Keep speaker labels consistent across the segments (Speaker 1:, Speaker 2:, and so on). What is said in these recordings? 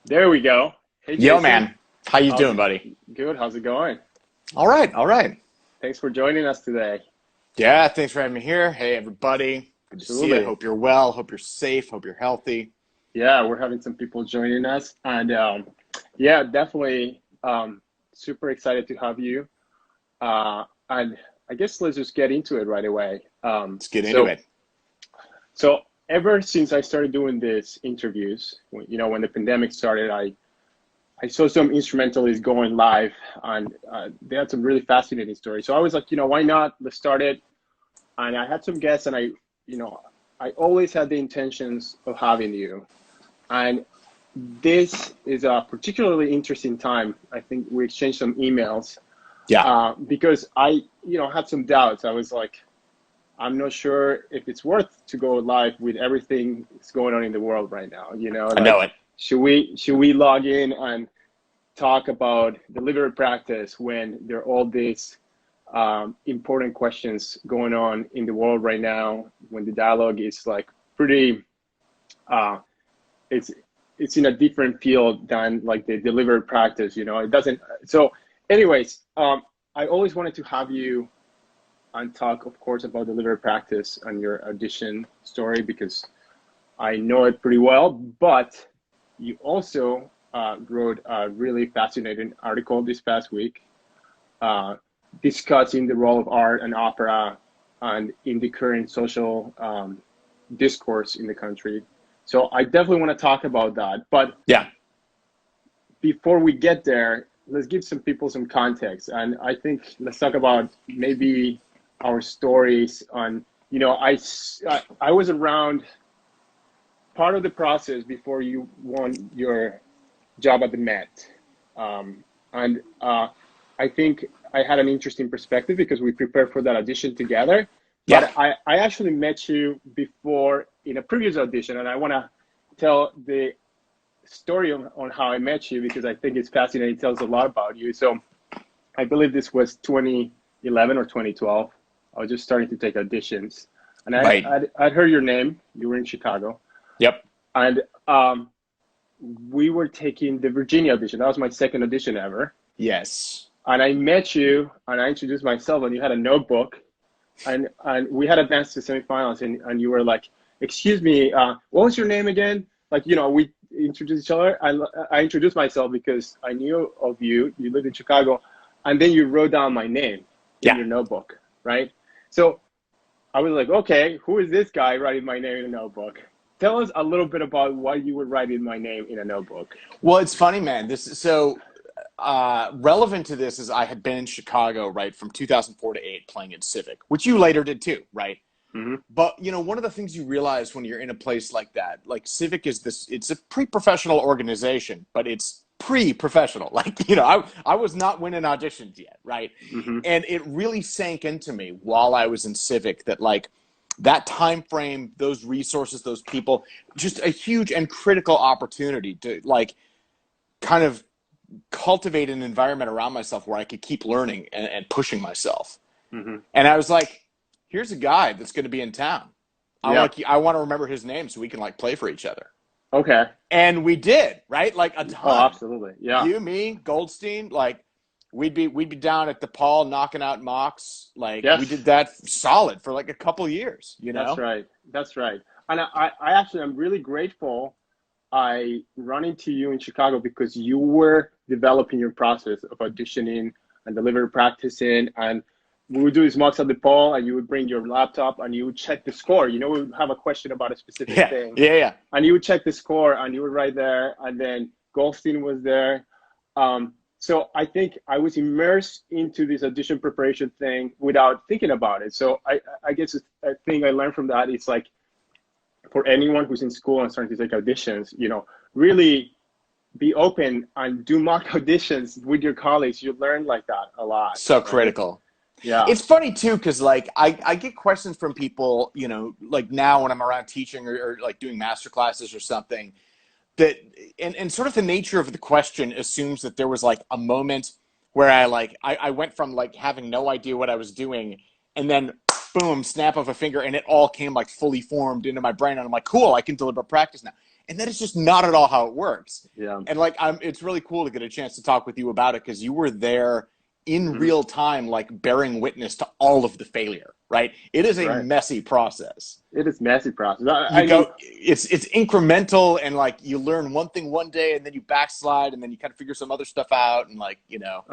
Speaker 1: There we go. Hey,
Speaker 2: Yo,
Speaker 1: Jason.
Speaker 2: man. How you
Speaker 1: How's
Speaker 2: doing,
Speaker 1: it?
Speaker 2: buddy?
Speaker 1: Good. How's it going?
Speaker 2: All right, all right.
Speaker 1: Thanks for joining us today.
Speaker 2: Yeah, thanks for having me here. Hey, everybody. Good to see you.
Speaker 1: Absolutely.
Speaker 2: Hope you're well. Hope you're safe. Hope you're healthy.
Speaker 1: Yeah, we're having some people joining us, and yeah, definitely super excited to have you. And I guess let's just get into it right away.
Speaker 2: Let's get into
Speaker 1: So,
Speaker 2: it.
Speaker 1: so ever since I started doing these interviews, when the pandemic started, I saw some instrumentalists going live, and they had some really fascinating stories. So I was like, why not? Let's start it. And I had some guests, and you know, I always had the intentions of having you. And this is a particularly interesting time. I think we exchanged some emails
Speaker 2: Yeah,
Speaker 1: because I had some doubts. I was like, I'm not sure if it's worth to go live with everything that's going on in the world right now.
Speaker 2: I know
Speaker 1: Like,
Speaker 2: it.
Speaker 1: should we log in and talk about delivery practice when there are all these important questions going on in the world right now, when the dialogue is like pretty uh, it's it's in a different field than like the delivery practice. It doesn't. So anyways, I always wanted to have you and talk, of course, about delivery practice and your audition story, because I know it pretty well. But you also wrote a really fascinating article this past week, uh, discussing the role of art and opera and in the current social discourse in the country. So I definitely want to talk about that. But
Speaker 2: Yeah,
Speaker 1: before we get there, let's give some people some context. And I think let's talk about maybe our stories on, I was around part of the process before you won your job at the Met. And I think I had an interesting perspective because we prepared for that audition together.
Speaker 2: yeah.
Speaker 1: But I actually met you before in a previous audition, and I want to tell the story on how I met you because I think it's fascinating. It tells a lot about you. So I believe this was 2011 or 2012. I was just starting to take auditions, and
Speaker 2: Right.
Speaker 1: I'd heard your name. You were in Chicago,
Speaker 2: Yep.
Speaker 1: and we were taking the Virginia audition. That was my second audition ever.
Speaker 2: Yes.
Speaker 1: And I met you, and I introduced myself, and you had a notebook, and we had advanced to semifinals, and you were like, "Excuse me, what was your name again?" Like, we introduced each other. I introduced myself because I knew of you. You lived in Chicago, and then you wrote down my name in
Speaker 2: Yeah.
Speaker 1: your notebook, right? So I was like, okay, who is this guy writing my name in a notebook? Tell us a little bit about why you were writing my name in a notebook.
Speaker 2: Well, it's funny, man. This is so relevant to this is I had been in Chicago, right, from 2004 to 8 playing in Civic, which you later did too, right?
Speaker 1: Mm-hmm.
Speaker 2: But one of the things you realize when you're in a place like that, like Civic is it's a pre-professional organization, but it's pre-professional. Like, I was not winning auditions yet, right?
Speaker 1: Mm-hmm.
Speaker 2: And it really sank into me while I was in Civic that like that time frame, those resources, those people, just a huge and critical opportunity to like kind of cultivate an environment around myself where I could keep learning and pushing myself.
Speaker 1: Mm-hmm.
Speaker 2: And I was like, here's a guy that's going to be in town.
Speaker 1: Yeah.
Speaker 2: I want to remember his name so we can like play for each other.
Speaker 1: Okay.
Speaker 2: And we did, right? Like a
Speaker 1: Oh,
Speaker 2: ton.
Speaker 1: absolutely. Yeah.
Speaker 2: You, me, Goldstein, like we'd be down at the Paul knocking out mocks. Like we
Speaker 1: Yes.
Speaker 2: did that solid for like a couple years, you
Speaker 1: That's
Speaker 2: know?
Speaker 1: right. That's right. And I actually am really grateful I run into you in Chicago because you were developing your process of auditioning and delivery practicing. And we would do these mocks at the poll, and you would bring your laptop and you would check the score. We would have a question about a specific
Speaker 2: Yeah,
Speaker 1: thing,
Speaker 2: yeah, yeah.
Speaker 1: and you would check the score and you were right there. And then Goldstein was there. So I think I was immersed into this audition preparation thing without thinking about it. So I guess a thing I learned from that is like, for anyone who's in school and starting to take auditions, really be open and do mock auditions with your colleagues. You learn like that a lot,
Speaker 2: So
Speaker 1: right?
Speaker 2: critical.
Speaker 1: Yeah.
Speaker 2: It's funny too, because like I get questions from people, like now when I'm around teaching or like doing master classes or something, that and sort of the nature of the question assumes that there was like a moment where I went from like having no idea what I was doing and then boom, snap of a finger, and it all came like fully formed into my brain, and I'm like, cool, I can deliver practice now. And that is just not at all how it works.
Speaker 1: Yeah.
Speaker 2: And like, it's really cool to get a chance to talk with you about it, because you were there in real time, like bearing witness to all of the failure, right? It is a messy process.
Speaker 1: It is messy process.
Speaker 2: It's incremental, and like you learn one thing one day and then you backslide and then you kind of figure some other stuff out, and like, you know.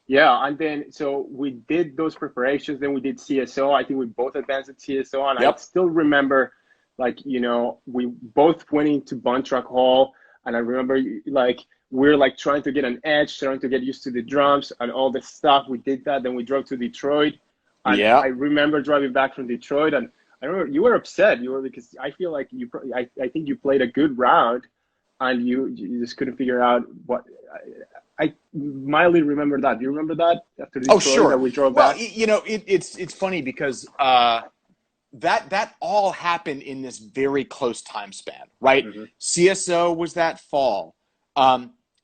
Speaker 1: Yeah, and then so we did those preparations, then we did CSO. I think we both advanced at CSO, and I still remember, like, you know, we both went into Bontrack Hall, and I remember like we're like trying to get an edge, trying to get used to the drums and all this stuff. We did that, then we drove to Detroit, and I remember driving back from Detroit, and I remember you were upset. You were, because I feel like I think you played a good round, and you just couldn't figure out what. I mildly remember that. Do you remember that after Detroit that we drove back?
Speaker 2: Well, you know, it's funny because that all happened in this very close time span, right? CSO was that fall,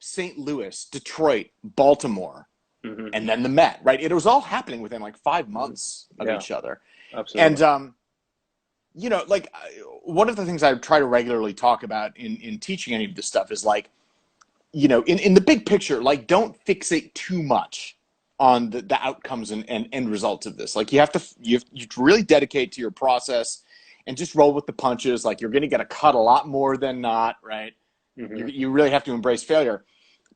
Speaker 2: St. Louis, Detroit, Baltimore, and then the Met, right? It was all happening within like 5 months of each other.
Speaker 1: Absolutely.
Speaker 2: And you know, like one of the things I try to regularly talk about in teaching any of this stuff is like, you know, in the big picture, like, don't fixate too much on the outcomes and end results of this. Like, you have to really dedicate to your process and just roll with the punches. Like, you're going to get a cut a lot more than not, right? You really have to embrace failure.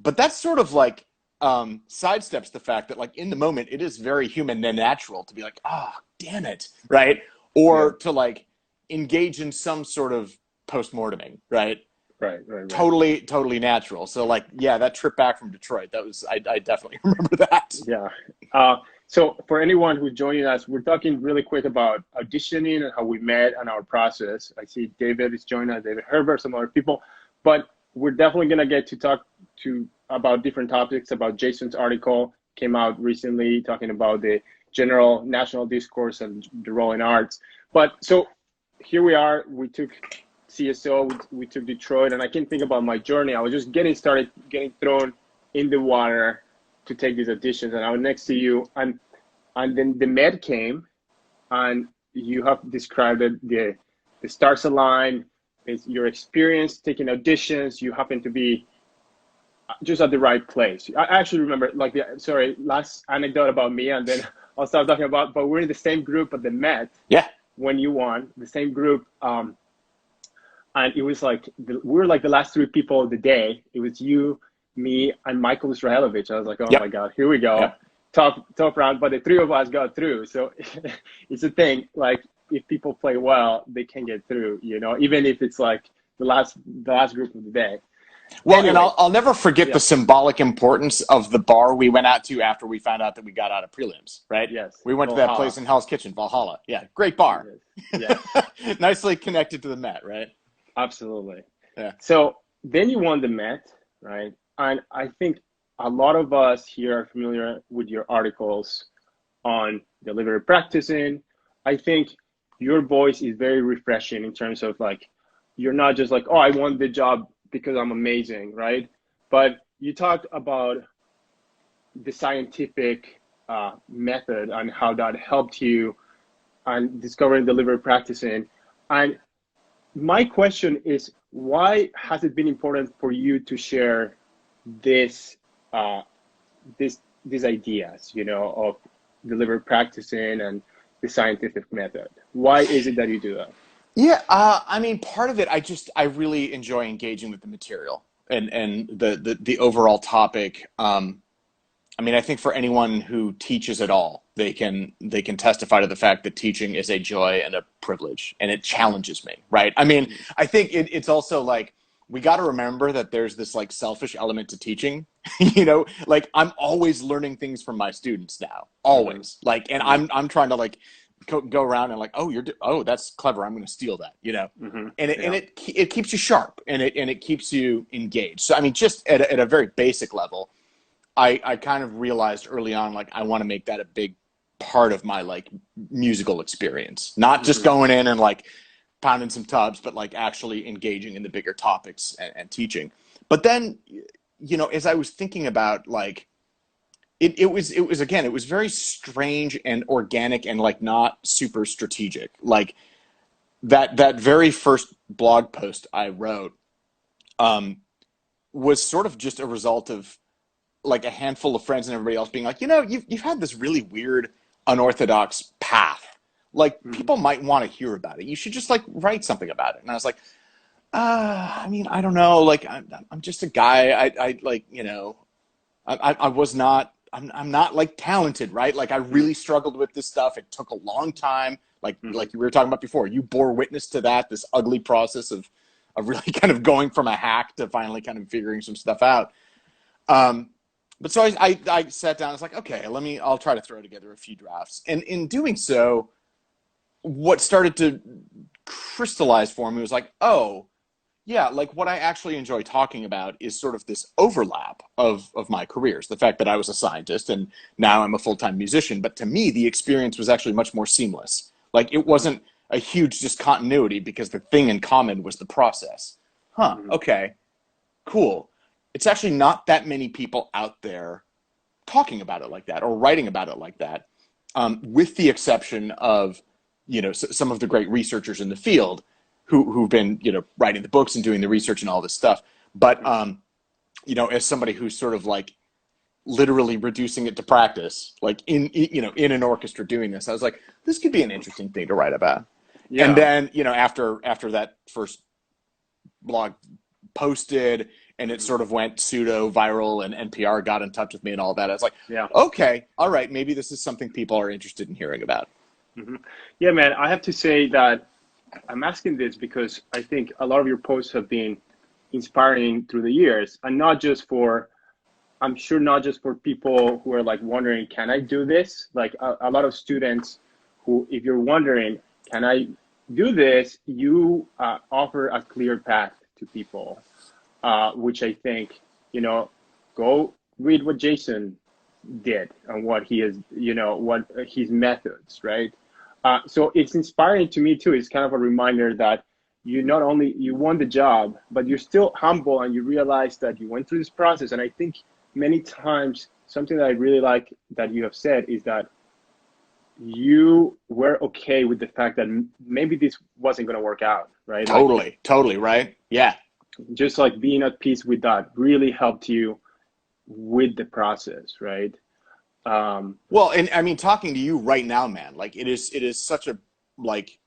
Speaker 2: But that's sort of like sidesteps the fact that, like, in the moment, it is very human and natural to be like, oh, damn it, right? Or to like engage in some sort of post-morteming, right?
Speaker 1: Right.
Speaker 2: Totally natural. So like, yeah, that trip back from Detroit, that was, I definitely remember that.
Speaker 1: Yeah. So for anyone who's joining us, we're talking really quick about auditioning and how we met and our process. I see David is joining us, David Herbert, some other people, but we're definitely going to get to talk about different topics. About Jason's article came out recently talking about the general national discourse and the role in arts. But so here we are, we took CSO, we took Detroit, and I can think about my journey. I was just getting started, getting thrown in the water to take these auditions, and I was next to you, and then the Med came, and you have described it, the stars align, it's your experience taking auditions, you happen to be just at the right place. I actually remember, like, last anecdote about me, and then I'll start talking about, but we're in the same group at the Met.
Speaker 2: Yeah.
Speaker 1: When you won, the same group, and it was like, we were like the last three people of the day. It was you, me, and Michael Israelovich. I was like, oh my God, here we go. Top round, but the three of us got through. So it's a thing, like, if people play well, they can get through, you know, even if it's like the last group of the day.
Speaker 2: Well, anyway, and I'll never forget the symbolic importance of the bar we went out to after we found out that we got out of prelims, right?
Speaker 1: Yes.
Speaker 2: We went to that place in Hell's Kitchen, Valhalla. Yeah, great bar.
Speaker 1: Yeah.
Speaker 2: Nicely connected to the Met, right?
Speaker 1: Absolutely.
Speaker 2: Yeah.
Speaker 1: So then you won the Met, right? And I think a lot of us here are familiar with your articles on delivery practicing. I think your voice is very refreshing in terms of, like, you're not just like, oh, I won the job because I'm amazing, right? But you talked about the scientific method and how that helped you on discovering delivery practicing. And my question is, why has it been important for you to share these ideas, you know, of delivery practicing and the scientific method? Why is it that you do that?
Speaker 2: Yeah, I mean, part of it, I really enjoy engaging with the material and the overall topic. I mean, I think for anyone who teaches at all, they can testify to the fact that teaching is a joy and a privilege, and it challenges me, right? I mean, I think it's also like, we got to remember that there's this like selfish element to teaching, you know, like I'm always learning things from my students now, always, like, and I'm trying to like go around and like, oh, that's clever, I'm going to steal that, you know, and it keeps you sharp, and it keeps you engaged. So I mean, just at a very basic level, I kind of realized early on, like, I want to make that a big part of my like musical experience, not just going in and like pounding some tubs, but like actually engaging in the bigger topics and teaching. But then, you know, as I was thinking about like, it was very strange and organic and like not super strategic. Like, that very first blog post I wrote was sort of just a result of like a handful of friends and everybody else being like, you've had this really weird, unorthodox path. Like, people might want to hear about it. You should just like write something about it. And I was like, I mean, I don't know. Like, I'm just a guy. I like, I was not. I'm not like talented, right? Like, I really struggled with this stuff. It took a long time. Like we were talking about before, you bore witness to that, this ugly process of really kind of going from a hack to finally kind of figuring some stuff out. But so I sat down. I was like, okay, I'll try to throw together a few drafts. And in doing so, what started to crystallize for me was like, oh, yeah, like what I actually enjoy talking about is sort of this overlap of my careers. The fact that I was a scientist and now I'm a full-time musician. But to me, the experience was actually much more seamless. Like, it wasn't a huge discontinuity because the thing in common was the process. Okay, cool. It's actually not that many people out there talking about it like that or writing about it like that, with the exception of, some of the great researchers in the field who've been, writing the books and doing the research and all this stuff. But, as somebody who's sort of like literally reducing it to practice, like in an orchestra doing this, I was like, this could be an interesting thing to write about. Yeah. And then, after that first blog posted and it sort of went pseudo viral and NPR got in touch with me and all that, I was like, okay, all right, maybe this is something people are interested in hearing about.
Speaker 1: Yeah, man, I have to say that I'm asking this because I think a lot of your posts have been inspiring through the years, and I'm sure not just for people who are like wondering, can I do this? Like a lot of students who, if you're wondering, can I do this? You offer a clear path to people, which I think, go read what Jason did and what he is, what his methods, right? So it's inspiring to me too. It's kind of a reminder that you not only you won the job, but you're still humble and you realize that you went through this process. And I think many times something that I really like that you have said is that you were okay with the fact that maybe this wasn't going to work out, right?
Speaker 2: Totally, right? Yeah.
Speaker 1: Just like being at peace with that really helped you with the process, right?
Speaker 2: Well, and I mean, talking to you right now, man, like it is such a like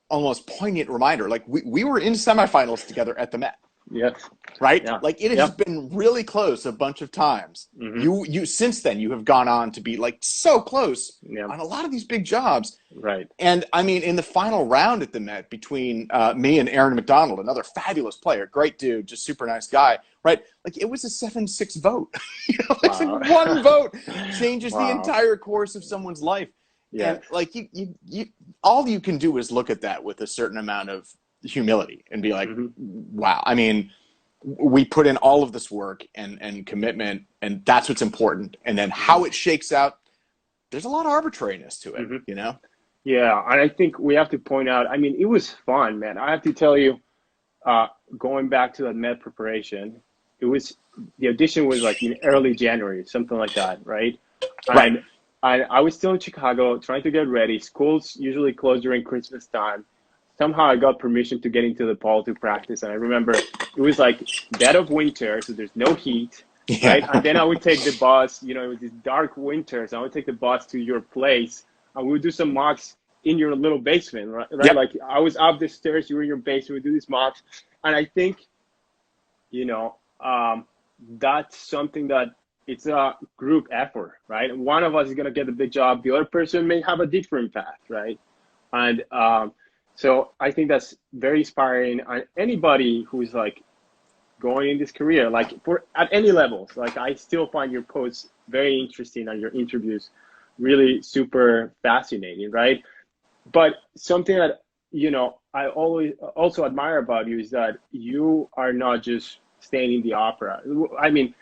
Speaker 2: almost poignant reminder. Like we were in semifinals together at the Met.
Speaker 1: Yes.
Speaker 2: Right? Yeah. Like it has been really close a bunch of times. You since then you have gone on to be like so close on a lot of these big jobs.
Speaker 1: Right.
Speaker 2: And I mean, in the final round at the Met between me and Aaron McDonald, another fabulous player, great dude, just super nice guy, right? Like it was a 7-6 vote. Like one vote changes the entire course of someone's life. Yeah. And like you all you can do is look at that with a certain amount of humility and be like, wow, I mean, we put in all of this work and commitment, and that's what's important. And then how it shakes out, there's a lot of arbitrariness to it,
Speaker 1: Yeah, and I think we have to point out, I mean, it was fun, man. I have to tell you, going back to that Met preparation, the audition was like in early January, something like that, right?
Speaker 2: Right.
Speaker 1: And I was still in Chicago trying to get ready. Schools usually close during Christmas time. Somehow I got permission to get into the Paul to practice. And I remember it was like dead of winter, so there's no heat, right? And then I would take the bus, it was this dark winter, so I would take the bus to your place and we would do some mocks in your little basement, right?
Speaker 2: Yep.
Speaker 1: Like I was up the stairs, you were in your basement, we do these mocks. And I think, that's something that it's a group effort, right? One of us is going to get the big job. The other person may have a different path, right? And, so I think that's very inspiring. And anybody who's like going in this career, like at any levels, like I still find your posts very interesting and your interviews really super fascinating, right? But something that, I always also admire about you is that you are not just staying in the opera. I mean,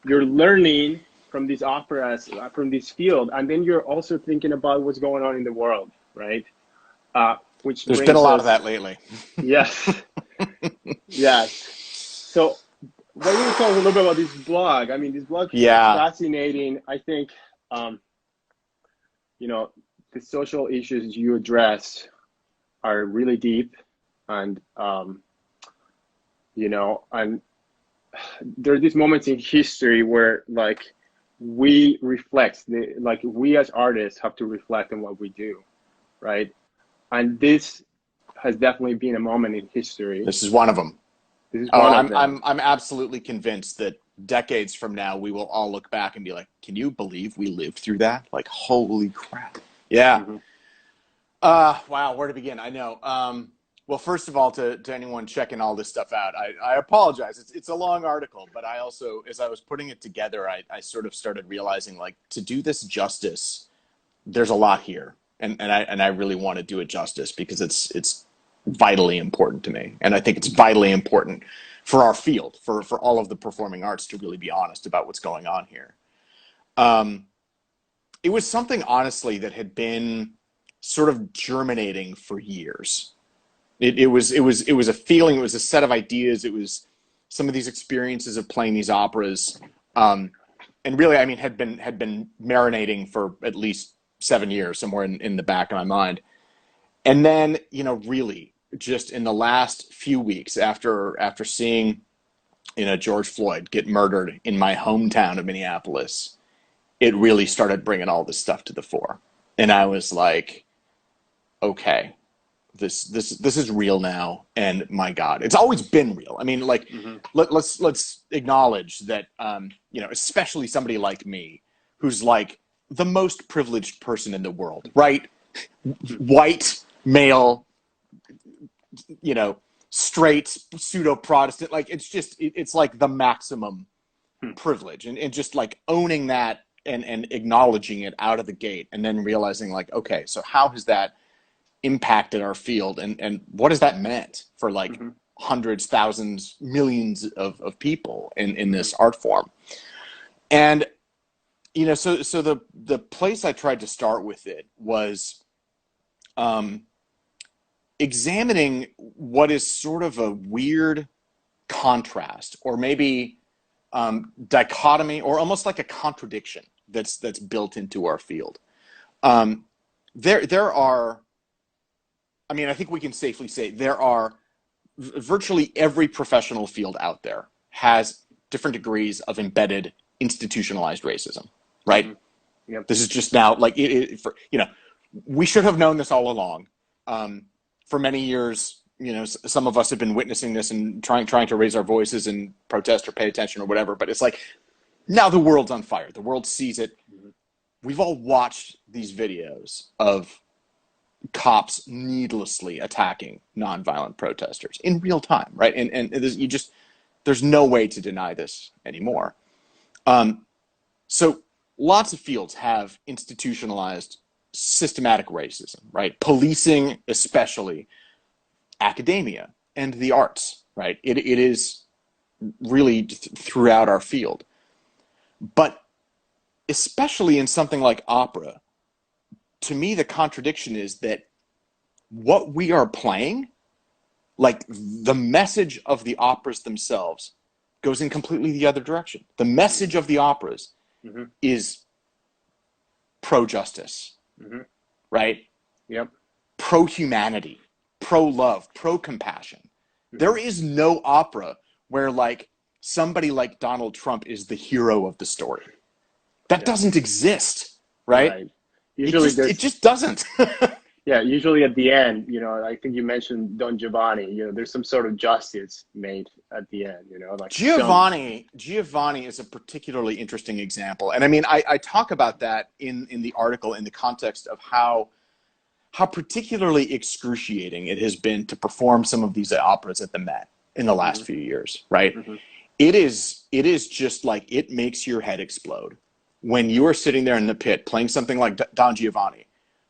Speaker 1: you're learning from these operas, from this field, and then you're also thinking about what's going on in the world, right? Which
Speaker 2: there's been a lot of that lately.
Speaker 1: Yes. Yes. So why don't you talk a little bit about this blog? I mean, this blog is fascinating. I think, the social issues you address are really deep, and and there are these moments in history where like we reflect, like we as artists have to reflect on what we do, right? And this has definitely been a moment in history.
Speaker 2: This is one of them.
Speaker 1: This is
Speaker 2: Oh,
Speaker 1: one of them.
Speaker 2: I'm absolutely convinced that decades from now we will all look back and be like, "Can you believe we lived through that? Like, holy crap!" Yeah.
Speaker 1: Mm-hmm.
Speaker 2: Wow. Where to begin? I know. Well, first of all, to anyone checking all this stuff out, I apologize. It's a long article, but I also, as I was putting it together, I sort of started realizing, like, to do this justice, there's a lot here, and I really want to do it justice because it's vitally important to me, and I think it's vitally important for our field, for all of the performing arts, to really be honest about what's going on here. It was something, honestly, that had been sort of germinating for years. It was a feeling. It was a set of ideas. It was some of these experiences of playing these operas, and really, I mean, had been marinating for at least 7 years, somewhere in the back of my mind. And then, really, just in the last few weeks, after seeing, George Floyd get murdered in my hometown of Minneapolis, it really started bringing all this stuff to the fore, and I was like, okay. This is real now, and my God, it's always been real. I mean, like,
Speaker 1: Mm-hmm.
Speaker 2: let's acknowledge that, especially somebody like me, who's like the most privileged person in the world, right? White, male, straight, pseudo Protestant. Like, it's like the maximum privilege, and just like owning that and acknowledging it out of the gate, and then realizing, like, okay, so how has that impacted our field, and what has that meant for, like,
Speaker 1: Mm-hmm.
Speaker 2: hundreds, thousands, millions of people in this art form? And so the place I tried to start with it was examining what is sort of a weird contrast, or maybe dichotomy, or almost like a contradiction that's built into our field. There are, I mean, I think we can safely say there are virtually every professional field out there has different degrees of embedded institutionalized racism, right?
Speaker 1: Mm-hmm. Yep.
Speaker 2: This is just now, like, we should have known this all along. For many years, some of us have been witnessing this and trying to raise our voices and protest or pay attention or whatever. But it's like, now the world's on fire. The world sees it.
Speaker 1: Mm-hmm.
Speaker 2: We've all watched these videos of cops needlessly attacking nonviolent protesters in real time, right? And there's no way to deny this anymore. So lots of fields have institutionalized systematic racism, right? Policing, especially, academia, and the arts, right? It is really throughout our field. But especially in something like opera, to me, the contradiction is that what we are playing, like the message of the operas themselves, goes in completely the other direction. The message of the operas
Speaker 1: Mm-hmm.
Speaker 2: is pro-justice,
Speaker 1: Mm-hmm.
Speaker 2: right?
Speaker 1: Yep.
Speaker 2: Pro-humanity, pro-love, pro-compassion.
Speaker 1: Mm-hmm.
Speaker 2: There is no opera where, like, somebody like Donald Trump is the hero of the story. That doesn't exist, right?
Speaker 1: Usually
Speaker 2: it just doesn't.
Speaker 1: Yeah, usually at the end, I think you mentioned Don Giovanni, there's some sort of justice made at the end, like
Speaker 2: Giovanni is a particularly interesting example. And I mean, I talk about that in the article in the context of how particularly excruciating it has been to perform some of these operas at the Met in the last few years, right?
Speaker 1: Mm-hmm.
Speaker 2: It is just like, it makes your head explode when you are sitting there in the pit playing something like Don Giovanni,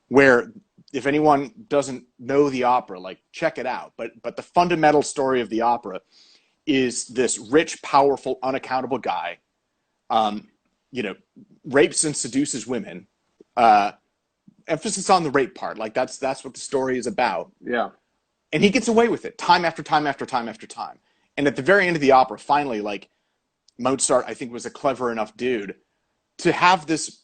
Speaker 2: where, if anyone doesn't know the opera, like, check it out. But the fundamental story of the opera is this rich, powerful, unaccountable guy, rapes and seduces women. Emphasis on the rape part, like that's what the story is about.
Speaker 1: Yeah.
Speaker 2: And he gets away with it time after time after time after time. And at the very end of the opera, finally, like, Mozart, I think, was a clever enough dude to have this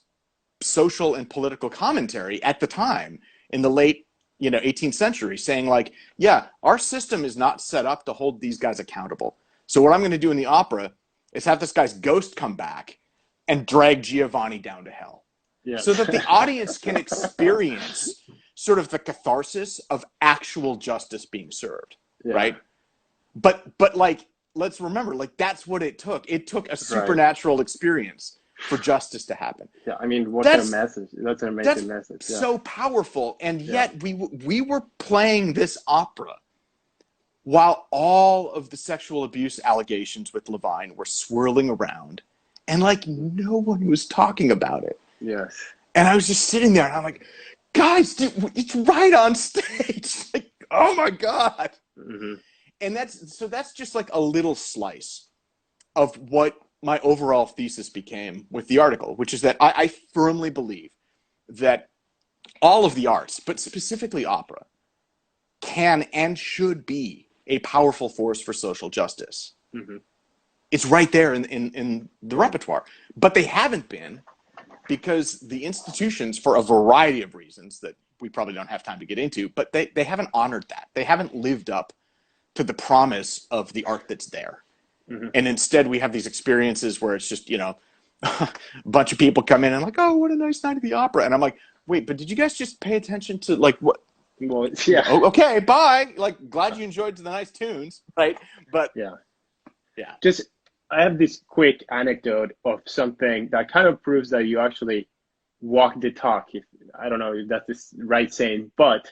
Speaker 2: social and political commentary at the time, in the late 18th century, saying like, yeah, our system is not set up to hold these guys accountable. So what I'm going to do in the opera is have this guy's ghost come back and drag Giovanni down to hell,
Speaker 1: Yeah.
Speaker 2: so that the audience can experience sort of the catharsis of actual justice being served,
Speaker 1: Yeah.
Speaker 2: right? But like, let's remember, like, that's what it took. It took a supernatural experience for justice to happen.
Speaker 1: Yeah, I mean, what kind of message? That's an amazing message. Yeah.
Speaker 2: So powerful, and yet we were playing this opera while all of the sexual abuse allegations with Levine were swirling around, and like no one was talking about it.
Speaker 1: Yes.
Speaker 2: And I was just sitting there, and I'm like, guys, dude, it's right on stage. Like, oh my God.
Speaker 1: Mm-hmm.
Speaker 2: And that's just like a little slice of what my overall thesis became with the article, which is that I firmly believe that all of the arts, but specifically opera, can and should be a powerful force for social justice.
Speaker 1: Mm-hmm.
Speaker 2: It's right there in the repertoire. But they haven't been, because the institutions, for a variety of reasons that we probably don't have time to get into, but they haven't honored that. They haven't lived up to the promise of the art that's there. Mm-hmm. And instead we have these experiences where it's just, a bunch of people come in and like, oh, what a nice night at the opera. And I'm like, wait, but did you guys just pay attention to like what?
Speaker 1: Well, yeah.
Speaker 2: Oh, okay, bye. Like, glad you enjoyed the nice tunes, right? But
Speaker 1: yeah.
Speaker 2: Just,
Speaker 1: I have this quick anecdote of something that kind of proves that you actually walk the talk. I don't know if that's the right saying, but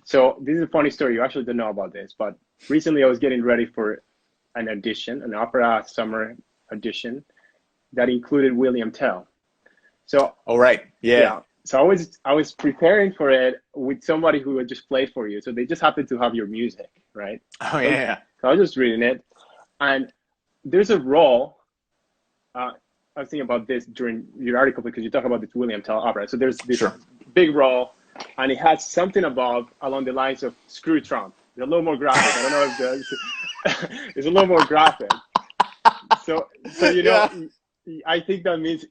Speaker 1: so this is a funny story. You actually don't know about this, but recently I was getting ready for an audition, an opera summer audition that included William Tell. So,
Speaker 2: oh, right. Yeah.
Speaker 1: So I was preparing for it with somebody who would just play for you. So they just happened to have your music, right?
Speaker 2: Oh, yeah.
Speaker 1: So I was just reading it, and there's a role. I was thinking about this during your article because you talk about this William Tell opera. So there's this big role, and it has something above along the lines of screw Trump. It's a little more graphic. I don't know if it's a little more graphic. So I think that means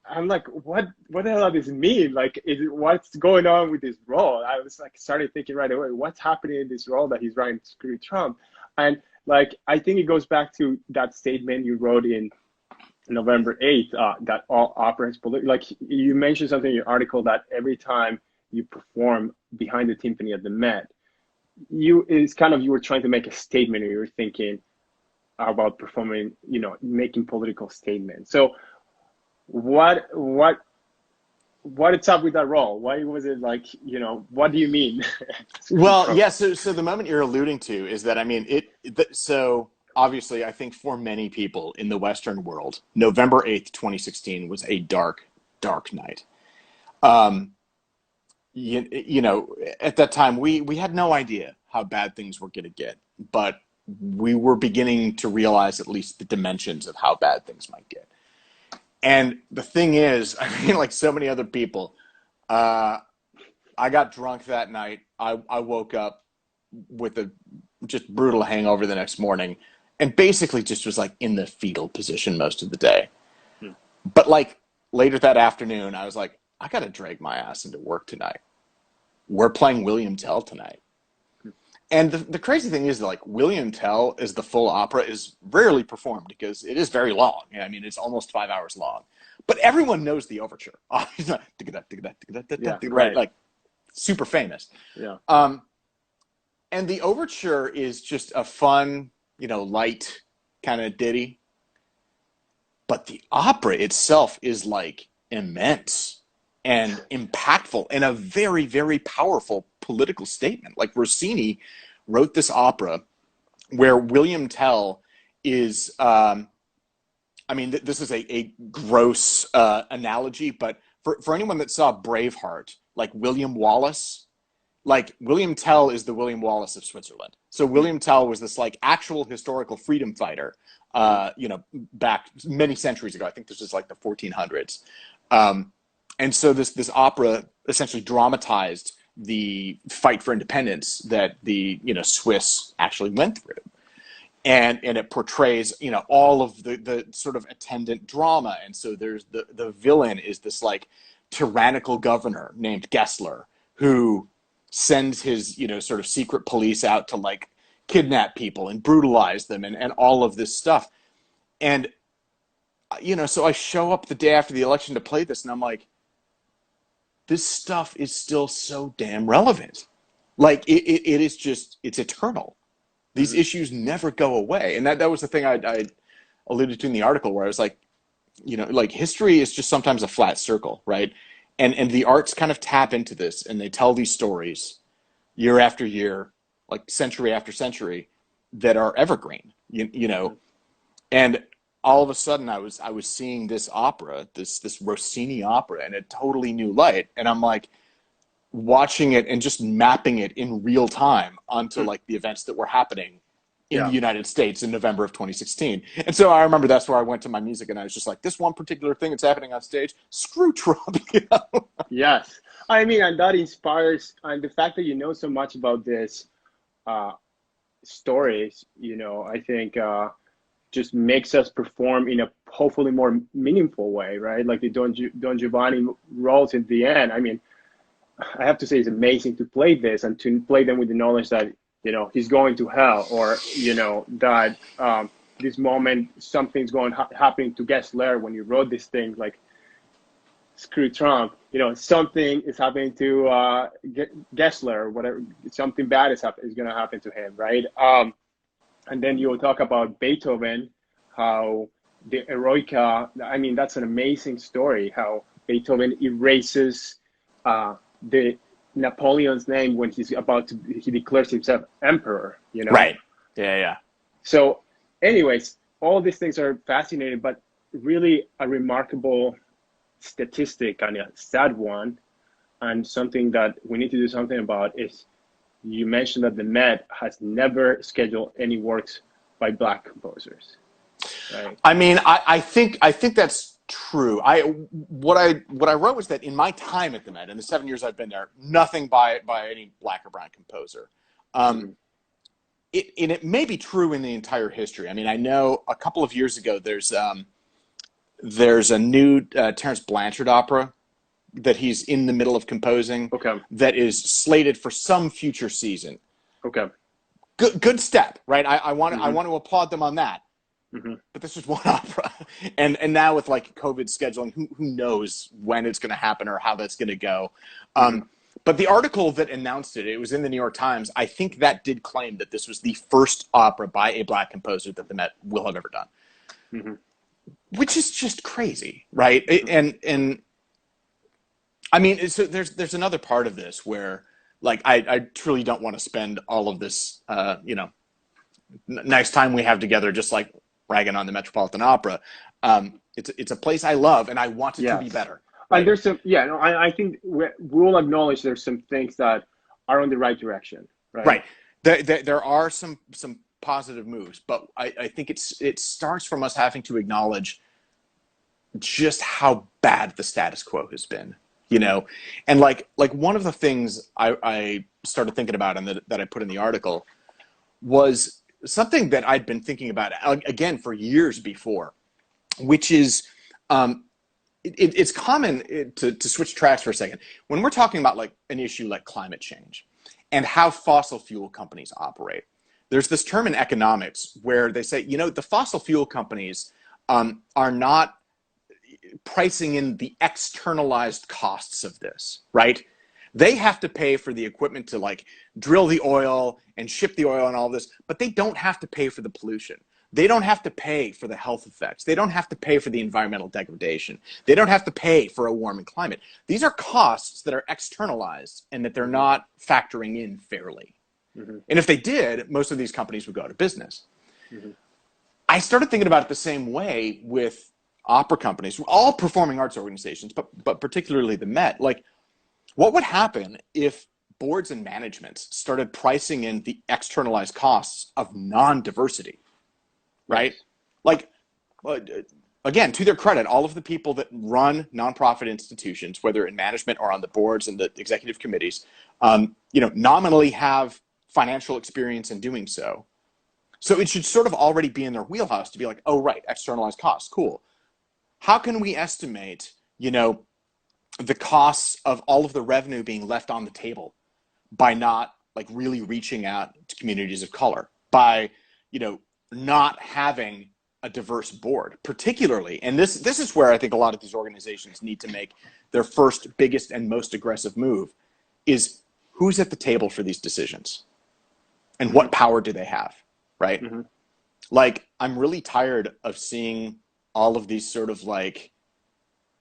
Speaker 1: I'm like, what the hell does this mean? Like, what's going on with this role? I was like, started thinking right away, what's happening in this role that he's writing screw Trump? And like, I think it goes back to that statement you wrote in November 8th, that all opera is political. Like, you mentioned something in your article that every time you perform behind the timpani at the Met, you were trying to make a statement, or you were thinking about performing, making political statements. So what's up with that role? Why was it like, what do you mean?
Speaker 2: Well, yeah. So the moment you're alluding to is that, I mean, so obviously I think for many people in the Western world, November 8th, 2016 was a dark, dark night. At that time, we had no idea how bad things were going to get, but we were beginning to realize at least the dimensions of how bad things might get. And the thing is, I mean, like so many other people, I got drunk that night. I woke up with a just brutal hangover the next morning, and basically just was like in the fetal position most of the day. But like later that afternoon, I was like, I got to drag my ass into work tonight. We're playing William Tell tonight. And the crazy thing is that, like, William Tell as the full opera is rarely performed because it is very long. I mean, it's almost 5 hours long. But everyone knows the overture. Right, like super famous.
Speaker 1: Yeah.
Speaker 2: And the overture is just a fun, light kind of ditty. But the opera itself is like immense and impactful and a very, very powerful political statement. Like, Rossini wrote this opera where William Tell is, this is a gross analogy, but for anyone that saw Braveheart, like William Wallace, like William Tell is the William Wallace of Switzerland. So William Tell was this like actual historical freedom fighter, back many centuries ago. I think this was like the 1400s. And so this opera essentially dramatized the fight for independence that the Swiss actually went through, and it portrays all of the sort of attendant drama. And so there's the villain is this like tyrannical governor named Gessler, who sends his, sort of secret police out to like kidnap people and brutalize them and all of this stuff. And, so I show up the day after the election to play this, and I'm like, this stuff is still so damn relevant. Like it is just, it's eternal. These issues never go away. And that was the thing I alluded to in the article, where I was like, like history is just sometimes a flat circle, right? And the arts kind of tap into this, and they tell these stories year after year, like century after century, that are evergreen, and all of a sudden I was seeing this opera, this Rossini opera, in a totally new light. And I'm like watching it and just mapping it in real time onto like the events that were happening in the United States in November of 2016. And so I remember that's where I went to my music, and I was just like, this one particular thing that's happening on stage, screw Trump.
Speaker 1: Yes. I mean, and that inspires, and the fact that you know so much about this stories, I think just makes us perform in a hopefully more meaningful way, right? Like the Don Giovanni roles at the end. I mean, I have to say it's amazing to play this and to play them with the knowledge that, he's going to hell, or, that this moment, something's happening to Gessler when you wrote this thing, like, screw Trump, something is happening to Gessler, whatever, something bad is going to happen to him, right? And then you'll talk about Beethoven, how the Eroica, I mean, that's an amazing story, how Beethoven erases the Napoleon's name when he declares himself emperor,
Speaker 2: Right. Yeah.
Speaker 1: So anyways, all these things are fascinating, but really a remarkable statistic, and a sad one, and something that we need to do something about is, you mentioned that the Met has never scheduled any works by Black composers. Right?
Speaker 2: I mean, I think that's true. What I wrote was that in my time at the Met, in the 7 years I've been there, nothing by any Black or brown composer. It may be true in the entire history. I mean, I know a couple of years ago there's a new Terence Blanchard opera that he's in the middle of composing.
Speaker 1: Okay.
Speaker 2: That is slated for some future season.
Speaker 1: Okay.
Speaker 2: Good step, right? I want to applaud them on that. But this is one opera, and now with like COVID scheduling, who knows when it's going to happen or how that's going to go. But the article that announced it was in the New York Times. I think that did claim that this was the first opera by a Black composer that the Met will have ever done, which is just crazy, right? And I mean, so there's another part of this where, like, I truly don't want to spend all of this, nice time we have together just like ragging on the Metropolitan Opera. It's a place I love, and I want it to be better. Right?
Speaker 1: And there's some, I think we'll acknowledge there's some things that are on the right direction. Right.
Speaker 2: There are some positive moves, but I think it starts from us having to acknowledge just how bad the status quo has been. And like one of the things I started thinking about and that I put in the article was something that I'd been thinking about again for years before, which is it's common to switch tracks for a second when we're talking about like an issue like climate change and how fossil fuel companies operate. There's this term in economics where they say, the fossil fuel companies are not pricing in the externalized costs of this, right? They have to pay for the equipment to like drill the oil and ship the oil and all this, but they don't have to pay for the pollution. They don't have to pay for the health effects. They don't have to pay for the environmental degradation. They don't have to pay for a warming climate. These are costs that are externalized and that they're not factoring in fairly. And if they did, most of these companies would go out of business. I started thinking about it the same way with opera companies, all performing arts organizations, but particularly the Met. Like, what would happen if boards and managements started pricing in the externalized costs of non-diversity, right? Like, again, to their credit, all of the people that run nonprofit institutions, whether in management or on the boards and the executive committees, nominally have financial experience in doing so. So it should sort of already be in their wheelhouse to be like, oh, right, externalized costs, cool. How can we estimate, the costs of all of the revenue being left on the table by not like really reaching out to communities of color, by, you know, not having a diverse board, particularly. And this is where I think a lot of these organizations need to make their first, biggest, and most aggressive move is who's at the table for these decisions and what power do they have, right?
Speaker 1: Mm-hmm.
Speaker 2: Like, I'm really tired of seeing all of these sort of like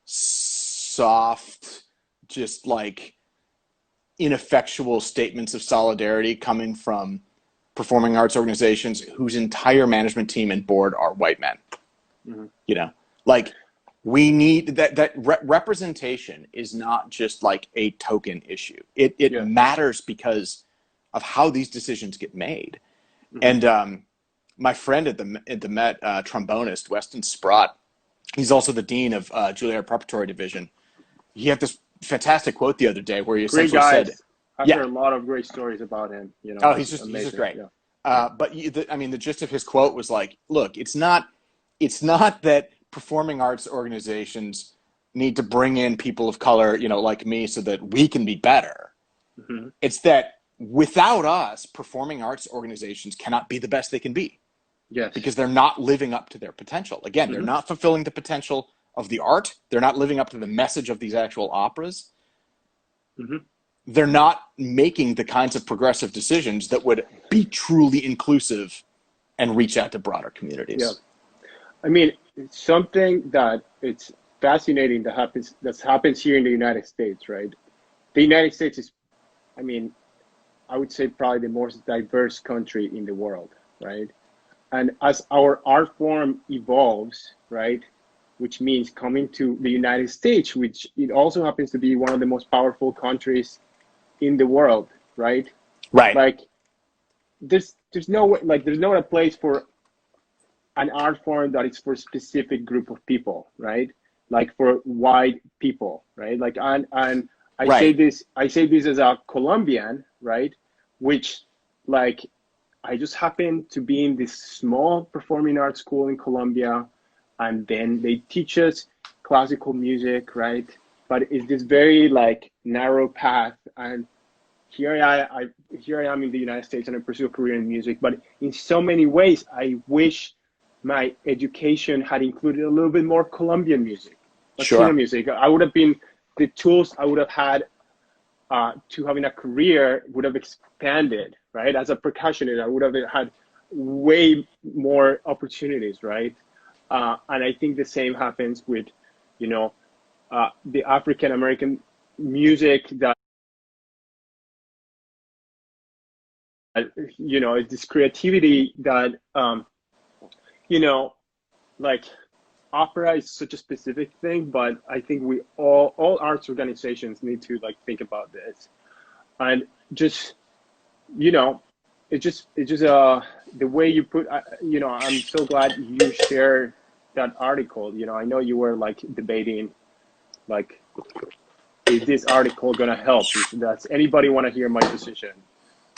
Speaker 2: soft, just like ineffectual statements of solidarity coming from performing arts organizations whose entire management team and board are white men.
Speaker 1: Mm-hmm.
Speaker 2: You know, like, we need that representation is not just like a token issue. It matters because of how these decisions get made. Mm-hmm. And my friend at the Met, trombonist Weston Sprott, he's also the dean of Juilliard Preparatory Division. He had this fantastic quote the other day where he essentially said,
Speaker 1: I've heard a lot of great stories about him. You know,
Speaker 2: oh, he's just great. Yeah. But I mean, the gist of his quote was like, look, it's not that performing arts organizations need to bring in people of color, you know, like me, so that we can be better. Mm-hmm. It's that without us, performing arts organizations cannot be the best they can be.
Speaker 1: Yes.
Speaker 2: Because they're not living up to their potential. Again, mm-hmm. They're not fulfilling the potential of the art. They're not living up to the message of these actual operas. Mm-hmm. They're not making the kinds of progressive decisions that would be truly inclusive and reach out to broader communities.
Speaker 1: Yeah. I mean, something that it's fascinating that happens here in the United States, right? The United States is, I mean, I would say probably the most diverse country in the world, right? And as our art form evolves, right, which means coming to the United States, which it also happens to be one of the most powerful countries in the world, right?
Speaker 2: Right.
Speaker 1: Like, there's no way, like, there's not a place for an art form that is for a specific group of people, right? Like for white people, right? Like, and I say this as a Colombian, right? Which, like, I just happened to be in this small performing arts school in Colombia, and then they teach us classical music, right? But it's this very like narrow path, and here I am in the United States, and I pursue a career in music. But in so many ways, I wish my education had included a little bit more Colombian music, Latino music. I would have been, the tools I would have had to having a career would have expanded, right? As a percussionist, I would have had way more opportunities, right? And I think the same happens with, you know, the African American music that, you know, this creativity that, you know, like, opera is such a specific thing, but I think we all arts organizations need to like think about this, and just, you know, it's just the way you put, you know, I'm so glad you shared that article. You know, I know you were like debating, like, is this article gonna help? Does anybody want to hear my position?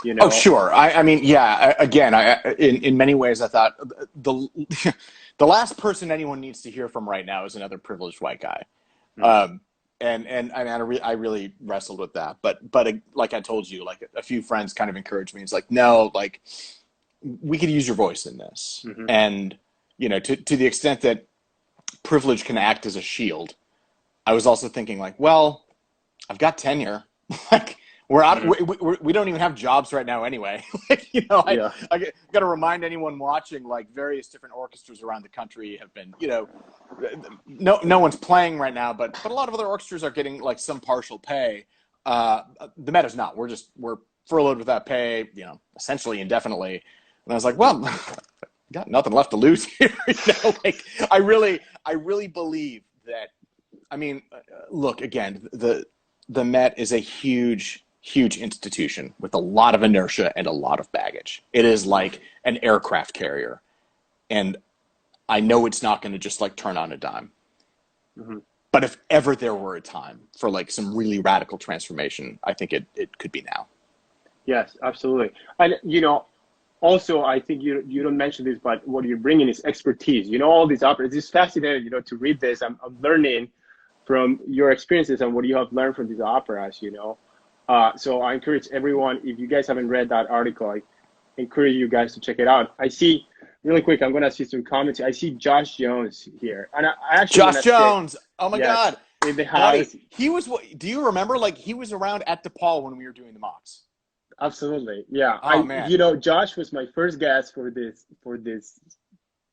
Speaker 1: You know?
Speaker 2: Oh, sure. I mean, yeah. Again, in many ways, I thought the last person anyone needs to hear from right now is another privileged white guy, and I really wrestled with that. But like I told you, like a few friends kind of encouraged me. It's like, no, like, we could use your voice in this, and you know, to the extent that privilege can act as a shield. I was also thinking like, well, I've got tenure, like. We're out. We don't even have jobs right now anyway. Like, you know, I got to remind anyone watching, like, various different orchestras around the country have been, you know, no one's playing right now, but a lot of other orchestras are getting like some partial pay. The Met is not. We're furloughed without pay, you know, essentially indefinitely. And I was like, well, got nothing left to lose here. You know, like, I really believe that. I mean, look, again, the Met is a huge institution with a lot of inertia and a lot of baggage. It is like an aircraft carrier. And I know it's not going to just like turn on a dime. But if ever there were a time for like some really radical transformation, I think it could be now.
Speaker 1: Yes, absolutely. And, you know, also, I think you don't mention this, but what you're bringing is expertise. You know, all these operas, it's fascinating, you know, to read this. I'm learning from your experiences and what you have learned from these operas, you know. So I encourage everyone, if you guys haven't read that article, I encourage you guys to check it out. I see, really quick, I'm going to see some comments. I see Josh Jones here. And I actually want
Speaker 2: Josh
Speaker 1: to say,
Speaker 2: Jones. Oh my
Speaker 1: yes,
Speaker 2: God.
Speaker 1: in the
Speaker 2: Buddy,
Speaker 1: house.
Speaker 2: he was, do you remember, like, he was around at DePaul when we were doing the mocks?
Speaker 1: Absolutely. Yeah.
Speaker 2: Oh man.
Speaker 1: Josh was my first guest for this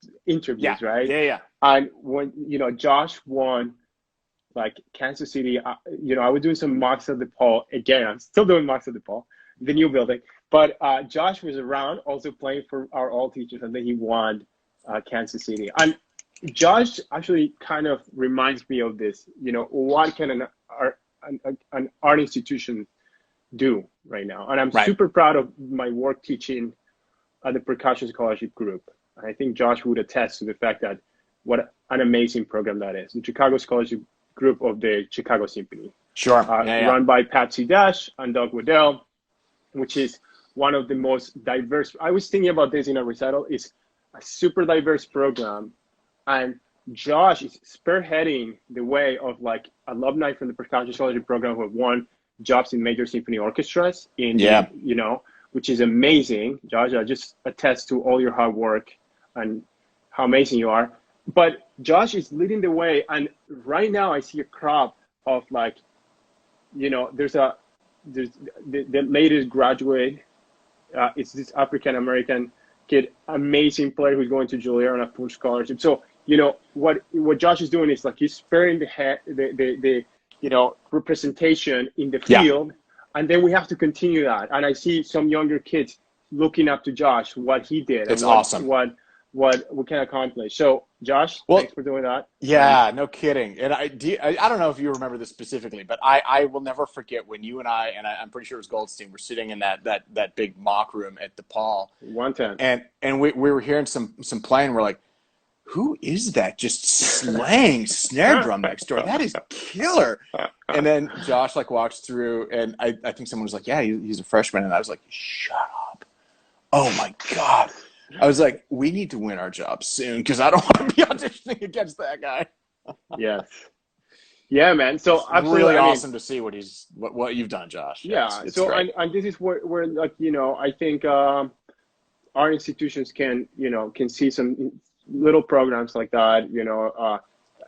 Speaker 2: Yeah.
Speaker 1: interviews, right?
Speaker 2: Yeah. Yeah.
Speaker 1: And when, Josh won like Kansas City, I was doing some mocks at the Paul. Again, I'm still doing mocks at the Paul, the new building. But Josh was around also playing for our all teachers, and then he won Kansas City. And Josh actually kind of reminds me of this, what can an art institution do right now? And I'm
Speaker 2: Right.
Speaker 1: super proud of my work teaching at the Percussion Scholarship Group. And I think Josh would attest to the fact that what an amazing program that is. The Chicago Scholarship Group of the Chicago Symphony.
Speaker 2: Sure.
Speaker 1: Run by Patsy Dash and Doug Waddell, which is one of the most diverse. I was thinking about this in a recital. It's a super diverse program. And Josh is spearheading the way of like alumni from the Percussion Scholarship Program who have won jobs in major symphony orchestras which is amazing. Josh, I just attest to all your hard work and how amazing you are. But Josh is leading the way, and right now I see a crop of like, there's the latest graduate. It's this African American kid, amazing player who's going to Juilliard on a full scholarship. So what Josh is doing is like he's sparing the representation in the field, and then we have to continue that. And I see some younger kids looking up to Josh, what he did.
Speaker 2: It's
Speaker 1: and
Speaker 2: awesome.
Speaker 1: What we can accomplish. So Josh, thanks for doing that.
Speaker 2: Yeah, no kidding. And I don't know if you remember this specifically, but I will never forget when you and I'm pretty sure it was Goldstein, were sitting in that big mock room at DePaul.
Speaker 1: 110.
Speaker 2: And we were hearing some playing. We're like, who is that just slaying snare drum next door? That is killer. And then Josh like walks through, and I think someone was like, yeah, he's a freshman. And I was like, shut up. Oh my God. I was like, we need to win our job soon because I don't want to be auditioning against that guy.
Speaker 1: Yes. Yeah, man. So
Speaker 2: it's really awesome to see what you've done, Josh.
Speaker 1: Yeah.
Speaker 2: It's
Speaker 1: so
Speaker 2: great.
Speaker 1: and this is where like I think our institutions can see some little programs like that.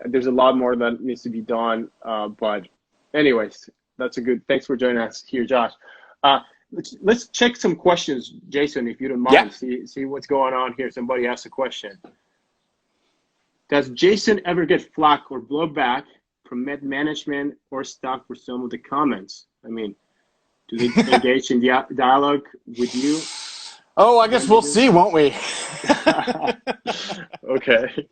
Speaker 1: There's a lot more that needs to be done. But anyways, that's a good. Thanks for joining us here, Josh. Let's check some questions, Jason, if you don't mind.
Speaker 2: Yeah.
Speaker 1: See what's going on here. Somebody asked a question. Does Jason ever get flack or blowback from management or staff for some of the comments? I mean, do they engage in dialogue with you?
Speaker 2: Oh, I guess we'll see, won't we?
Speaker 1: Okay.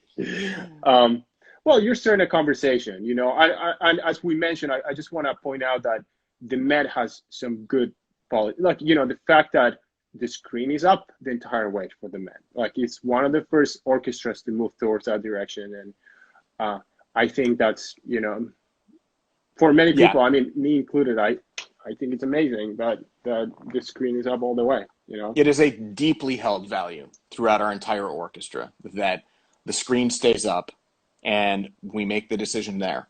Speaker 1: Well, you're starting a conversation, and as we mentioned, I just want to point out that the Met has some good policy. Like, the fact that the screen is up the entire way for the Met. Like, it's one of the first orchestras to move towards that direction. And I think that's, for many people, I mean, me included, I think it's amazing that the screen is up all the way,
Speaker 2: It is a deeply held value throughout our entire orchestra that the screen stays up and we make the decision there.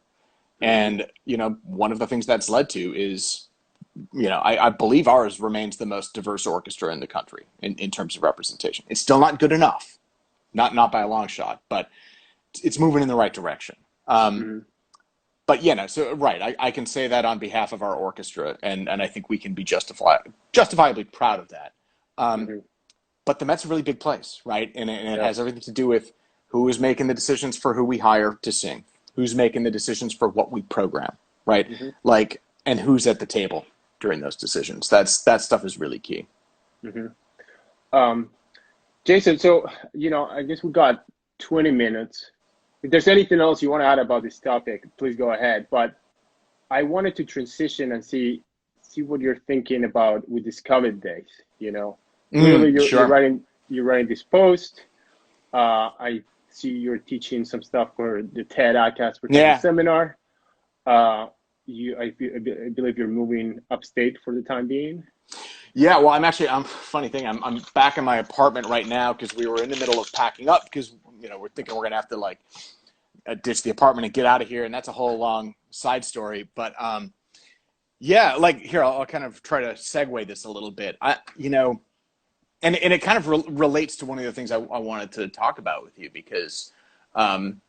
Speaker 2: And, one of the things that's led to is, I believe ours remains the most diverse orchestra in the country in terms of representation. It's still not good enough, not by a long shot, but it's moving in the right direction. But so right, I can say that on behalf of our orchestra, and I think we can be justifiably proud of that. But the Met's a really big place, right? And it has everything to do with who is making the decisions for who we hire to sing, who's making the decisions for what we program, right? Like, and who's at the table during those decisions. That stuff is really key.
Speaker 1: Jason, so, I guess we got 20 minutes. If there's anything else you want to add about this topic, please go ahead. But I wanted to transition and see what you're thinking about with these COVID days, Clearly you're writing this post. I see you're teaching some stuff for the TED ACAS seminar. I believe you're moving upstate for the time being.
Speaker 2: Yeah, well, I'm funny thing. I'm back in my apartment right now because we were in the middle of packing up because we're thinking we're gonna have to like ditch the apartment and get out of here, and that's a whole long side story. But Yeah, like here, I'll kind of try to segue this a little bit. And it kind of relates to one of the things I wanted to talk about with you because, um,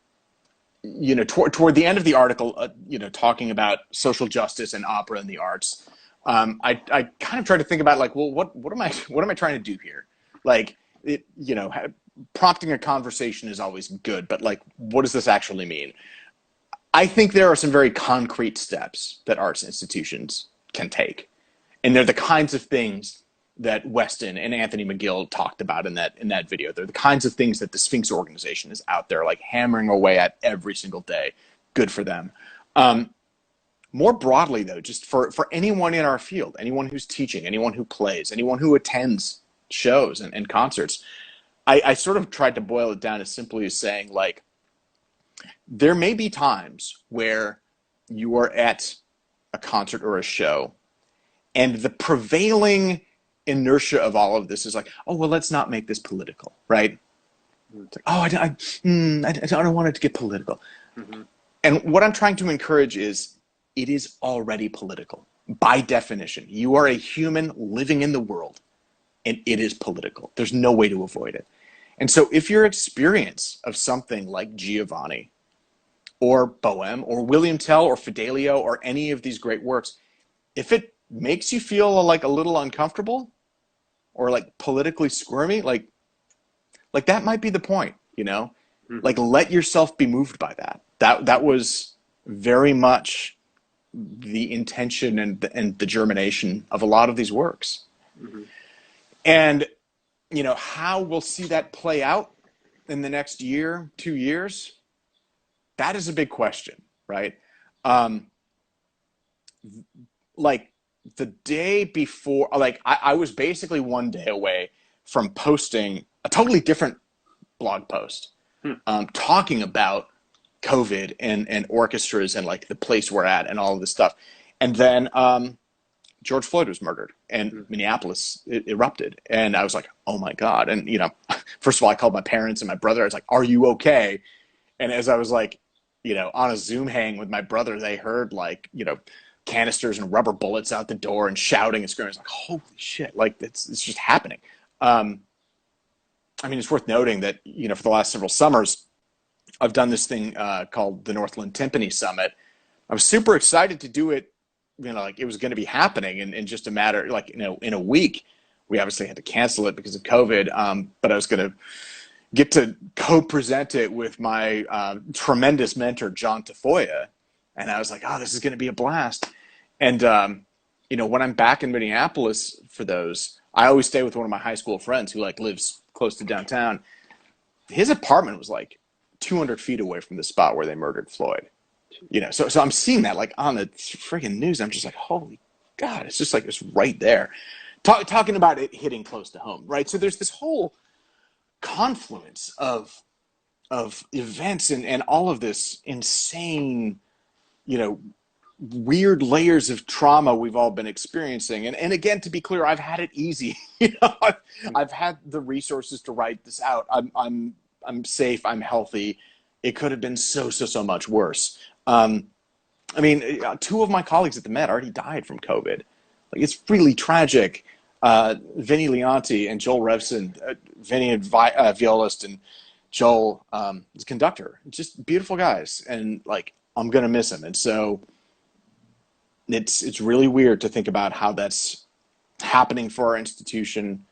Speaker 2: toward the end of the article, talking about social justice and opera and the arts, I kind of try to think about like, well, what am I trying to do here? Like, prompting a conversation is always good, but like, what does this actually mean? I think there are some very concrete steps that arts institutions can take, and they're the kinds of things that Weston and Anthony McGill talked about in that video. They're the kinds of things that the Sphinx organization is out there like hammering away at every single day. Good for them. Um, More broadly, though, just for anyone in our field, anyone who's teaching, anyone who plays, anyone who attends shows and concerts, I sort of tried to boil it down as simply as saying like there may be times where you are at a concert or a show and the prevailing inertia of all of this is like, oh, well, let's not make this political, right? It's like, oh, I don't want it to get political.
Speaker 1: Mm-hmm.
Speaker 2: And what I'm trying to encourage is it is already political. By definition, you are a human living in the world, and it is political. There's no way to avoid it. And so if your experience of something like Giovanni or Bohème or William Tell or Fidelio or any of these great works, if it makes you feel like a little uncomfortable or like politically squirmy, like that might be the point,
Speaker 1: Mm-hmm.
Speaker 2: like let yourself be moved by that. That was very much the intention and the germination of a lot of these works.
Speaker 1: Mm-hmm.
Speaker 2: And how we'll see that play out in the next year, 2 years, that is a big question, right? Um, like the day before, like I was basically one day away from posting a totally different blog post, talking about COVID and orchestras and like the place we're at and all of this stuff. And then George Floyd was murdered and Minneapolis erupted. And I was like, oh my God. And, first of all, I called my parents and my brother. I was like, are you okay? And as I was like, on a Zoom hang with my brother, they heard like, canisters and rubber bullets out the door and shouting and screaming. I was like, holy shit, like it's just happening. I mean, it's worth noting that, for the last several summers, I've done this thing called the Northland Timpani Summit. I was super excited to do it, like it was going to be happening in just a matter, like, in a week. We obviously had to cancel it because of COVID, but I was going to get to co-present it with my tremendous mentor, John Tafoya. And I was like, oh, this is going to be a blast. And, when I'm back in Minneapolis for those, I always stay with one of my high school friends who like lives close to downtown. His apartment was like 200 feet away from the spot where they murdered Floyd. So I'm seeing that like on the freaking news. I'm just like, holy God, it's just like it's right there. Talking about it hitting close to home, right? So there's this whole confluence of events and all of this insane, weird layers of trauma we've all been experiencing. And again, to be clear, I've had it easy. I've had the resources to write this out. I'm safe. I'm healthy. It could have been so much worse. I mean, two of my colleagues at the Met already died from COVID. Like, it's really tragic. Vinny Leonti and Joel Revson, Vinny, violist, and Joel, is conductor. Just beautiful guys. And like, I'm going to miss them. And so it's really weird to think about how that's happening for our institution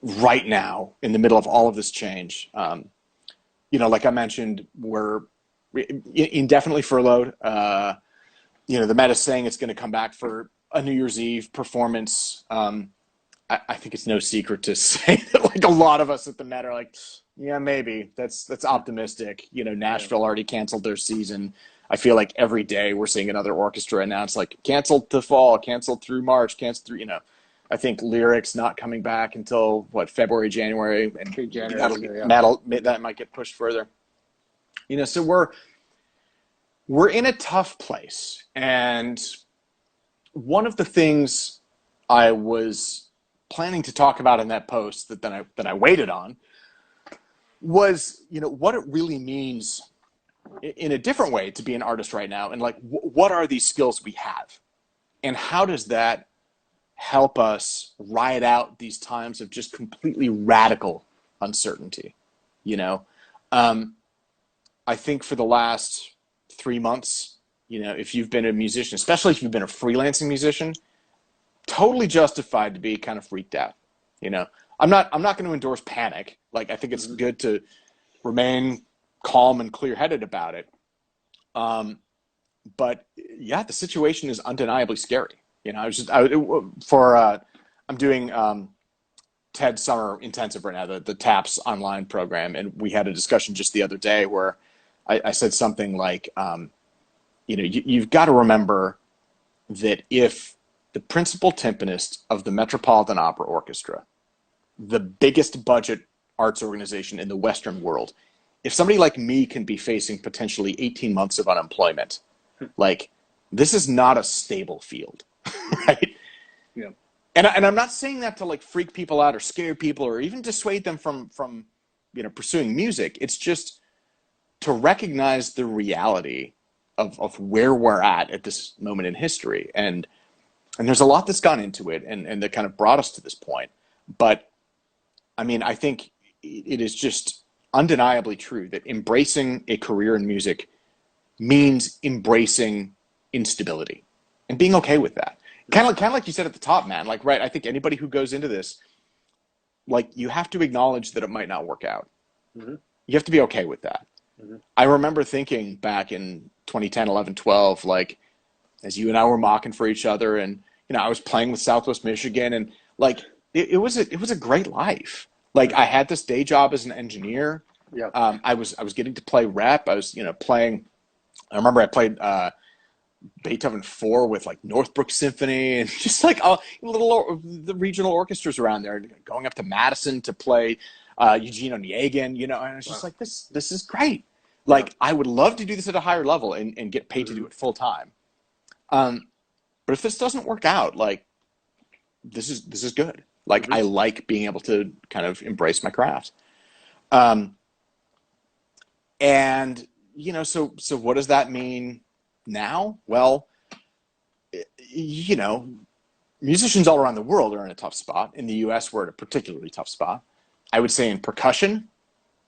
Speaker 2: right now in the middle of all of this change. Like I mentioned, we're indefinitely furloughed. The Met is saying it's going to come back for a New Year's Eve performance. I think it's no secret to say that like a lot of us at the Met are like, yeah, maybe that's optimistic. Nashville already canceled their season. I feel like every day we're seeing another orchestra announce like canceled to fall, canceled through March, canceled through, I think Lyrics not coming back until February, January, and that might get pushed further. So we're in a tough place. And one of the things I was planning to talk about in that post that I waited on was, what it really means in a different way to be an artist right now. And like, what are these skills we have? And how does that help us ride out these times of just completely radical uncertainty? You know, I think for the last 3 months, if you've been a musician, especially if you've been a freelancing musician, totally justified to be kind of freaked out. I'm not going to endorse panic. Like, I think it's good to remain calm and clear-headed about it. But yeah, the situation is undeniably scary. I'm doing TED Summer Intensive right now, the TAPS online program, and we had a discussion just the other day where I said something like, you've got to remember that if the principal timpanist of the Metropolitan Opera Orchestra, the biggest budget arts organization in the Western world, if somebody like me can be facing potentially 18 months of unemployment, like, this is not a stable field, right?
Speaker 1: Yeah.
Speaker 2: And I'm not saying that to like freak people out or scare people or even dissuade them from pursuing music. It's just to recognize the reality of where we're at this moment in history. And there's a lot that's gone into it and that kind of brought us to this point. But I mean, I think it is just undeniably true that embracing a career in music means embracing instability and being okay with that. Kind of like you said at the top, man. Like, right, I think anybody who goes into this, like, you have to acknowledge that it might not work out. You have to be okay with that. I remember thinking back in 2010, 11, 12, like, as you and I were mocking for each other, and I was playing with Southwest Michigan, and like it was a great life. Like, I had this day job as an engineer.
Speaker 1: Yeah.
Speaker 2: I was getting to play rep. I was playing. I remember I played Beethoven 4 with like Northbrook Symphony and just like all the regional orchestras around there, going up to Madison to play Eugene Onegin, and I was just like, this is great. Like, I would love to do this at a higher level and get paid to do it full time. But if this doesn't work out, like, this is good. Like, I like being able to kind of embrace my craft. And so what does that mean now? Well, musicians all around the world are in a tough spot. In the US, we're in a particularly tough spot. I would say in percussion,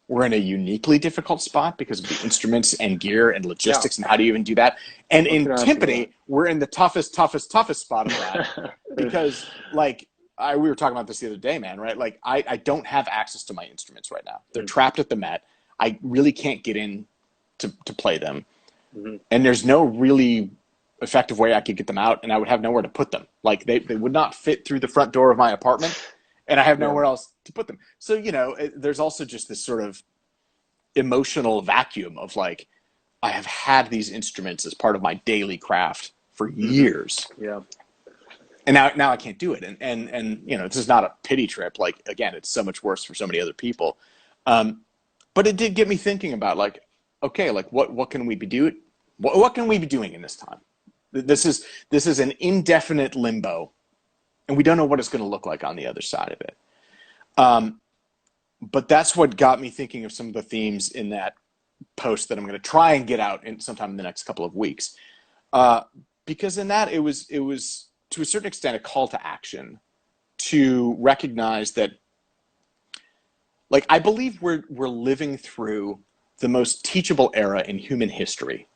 Speaker 2: we're in a uniquely difficult spot because of the instruments and gear and logistics and how do you even do that. And in timpani, we're in the toughest spot of that because, like, we were talking about this the other day, man, right? Like, I don't have access to my instruments right now. They're trapped at the Met. I really can't get in to play them. And there's no really effective way I could get them out, and I would have nowhere to put them. Like, they would not fit through the front door of my apartment, and I have nowhere else to put them. So, there's also just this sort of emotional vacuum of, like, I have had these instruments as part of my daily craft for years.
Speaker 1: Yeah.
Speaker 2: And now I can't do it. And this is not a pity trip. Like, again, it's so much worse for so many other people. But it did get me thinking about, like, okay, like, what can we be doing? What can we be doing in this time? This is an indefinite limbo, and we don't know what it's going to look like on the other side of it. But that's what got me thinking of some of the themes in that post that I'm going to try and get out sometime in the next couple of weeks. Because in that, it was to a certain extent a call to action to recognize that, like, I believe we're living through the most teachable era in human history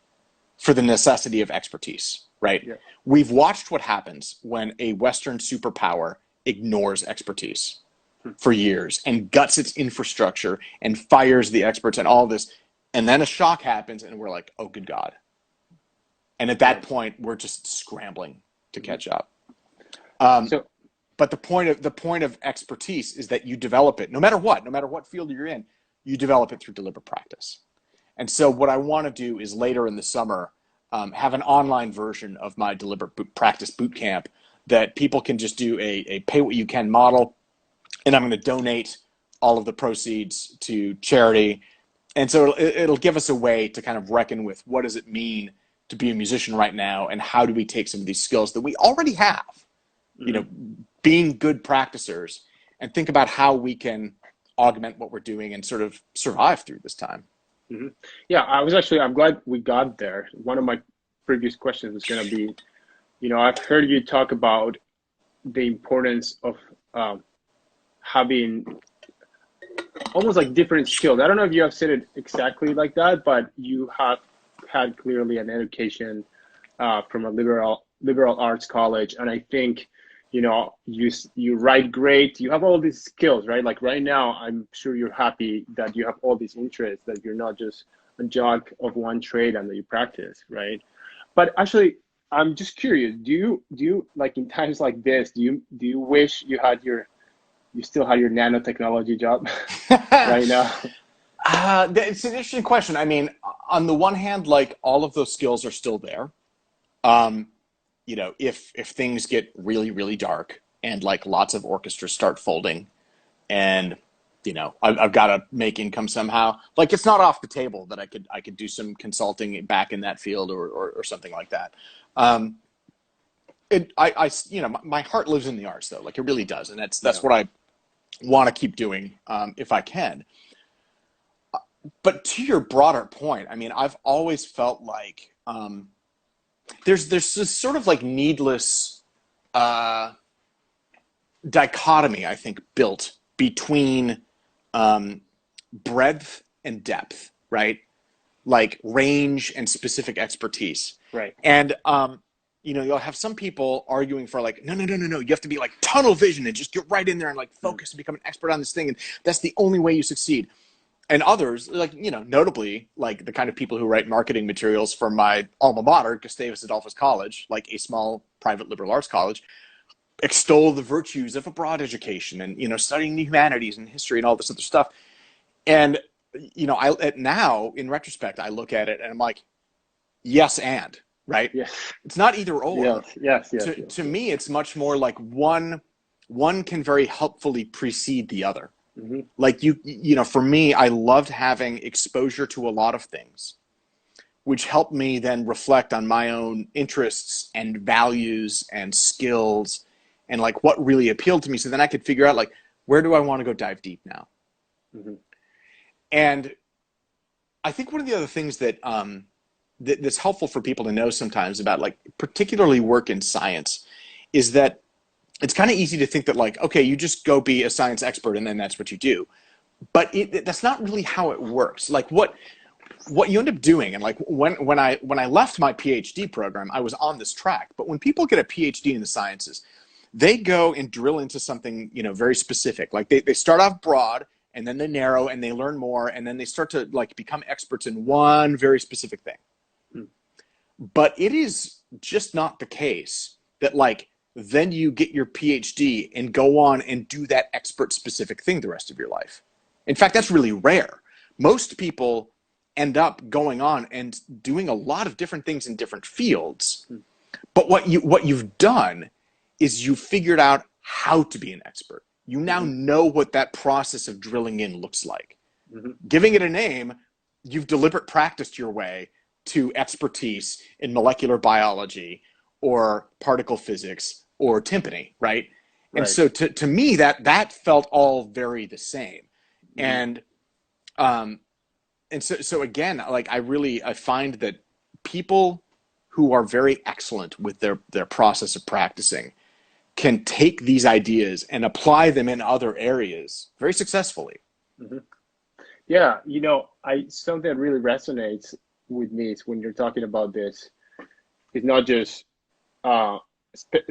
Speaker 2: for the necessity of expertise, right? Yeah. We've watched what happens when a Western superpower ignores expertise for years and guts its infrastructure and fires the experts and all this. And then a shock happens and we're like, oh, good God. And at that point, we're just scrambling to catch up. But the point of expertise is that you develop it, no matter what field you're in, you develop it through deliberate practice. And so what I want to do is later in the summer, have an online version of my deliberate practice boot camp that people can just do a pay what you can model. And I'm going to donate all of the proceeds to charity. And so it'll give us a way to kind of reckon with what does it mean to be a musician right now, and how do we take some of these skills that we already have, being good practicers, and think about how we can augment what we're doing and sort of survive through this time.
Speaker 1: Yeah, I'm glad we got there. One of my previous questions was going to be, I've heard you talk about the importance of having almost like different skills. I don't know if you have said it exactly like that, but you have had clearly an education from a liberal arts college, and I think you write great. You have all these skills, right? Like right now, I'm sure you're happy that you have all these interests, that you're not just a jock of one trade and that you practice, right? But actually, I'm just curious. Do you like in times like this? Do you wish you still had your nanotechnology job right now?
Speaker 2: It's an interesting question. I mean, on the one hand, like all of those skills are still there. Um, if things get really, really dark and like lots of orchestras start folding and I've got to make income somehow, like it's not off the table that I could do some consulting back in that field or something like that. Um, my heart lives in the arts though, like it really does. And that's
Speaker 1: Yeah.
Speaker 2: what I want to keep doing, if I can. But to your broader point, I mean, I've always felt like, there's this sort of like needless uh, dichotomy, I think, built between breadth and depth, right? Like range and specific expertise.
Speaker 1: Right.
Speaker 2: And you'll have some people arguing for like, no, no, no, no, no. You have to be like tunnel vision and just get right in there and like focus and become an expert on this thing, and that's the only way you succeed. And others, like, notably, like the kind of people who write marketing materials for my alma mater, Gustavus Adolphus College, like a small private liberal arts college, extol the virtues of a broad education and, studying the humanities and history and all this other stuff. And, now in retrospect, I look at it and I'm like, yes, and, right?
Speaker 1: Yes.
Speaker 2: It's not either or.
Speaker 1: Yes.
Speaker 2: To me, it's much more like one can very helpfully precede the other.
Speaker 1: Mm-hmm.
Speaker 2: Like for me, I loved having exposure to a lot of things, which helped me then reflect on my own interests and values and skills and like what really appealed to me. So then I could figure out like, where do I want to go dive deep now?
Speaker 1: Mm-hmm.
Speaker 2: And I think one of the other things that that's helpful for people to know sometimes about like particularly work in science is that it's kind of easy to think that like, okay, you just go be a science expert and then that's what you do. But that's not really how it works. Like what you end up doing, and like when I left my PhD program, I was on this track. But when people get a PhD in the sciences, they go and drill into something, very specific. Like they start off broad and then they narrow and they learn more and then they start to like become experts in one very specific thing.
Speaker 1: Mm.
Speaker 2: But it is just not the case that like then you get your PhD and go on and do that expert specific thing the rest of your life. In fact, that's really rare. Most people end up going on and doing a lot of different things in different fields. But what you've done is you figured out how to be an expert. You now know what that process of drilling in looks like.
Speaker 1: Mm-hmm.
Speaker 2: Giving it a name, you've deliberate practiced your way to expertise in molecular biology or particle physics or timpani, right? And
Speaker 1: Right.
Speaker 2: so to me, that felt all very the same.
Speaker 1: Mm-hmm.
Speaker 2: And so again, like I find that people who are very excellent with their process of practicing can take these ideas and apply them in other areas very successfully.
Speaker 1: Mm-hmm. Yeah, something that really resonates with me is when you're talking about this. It's not just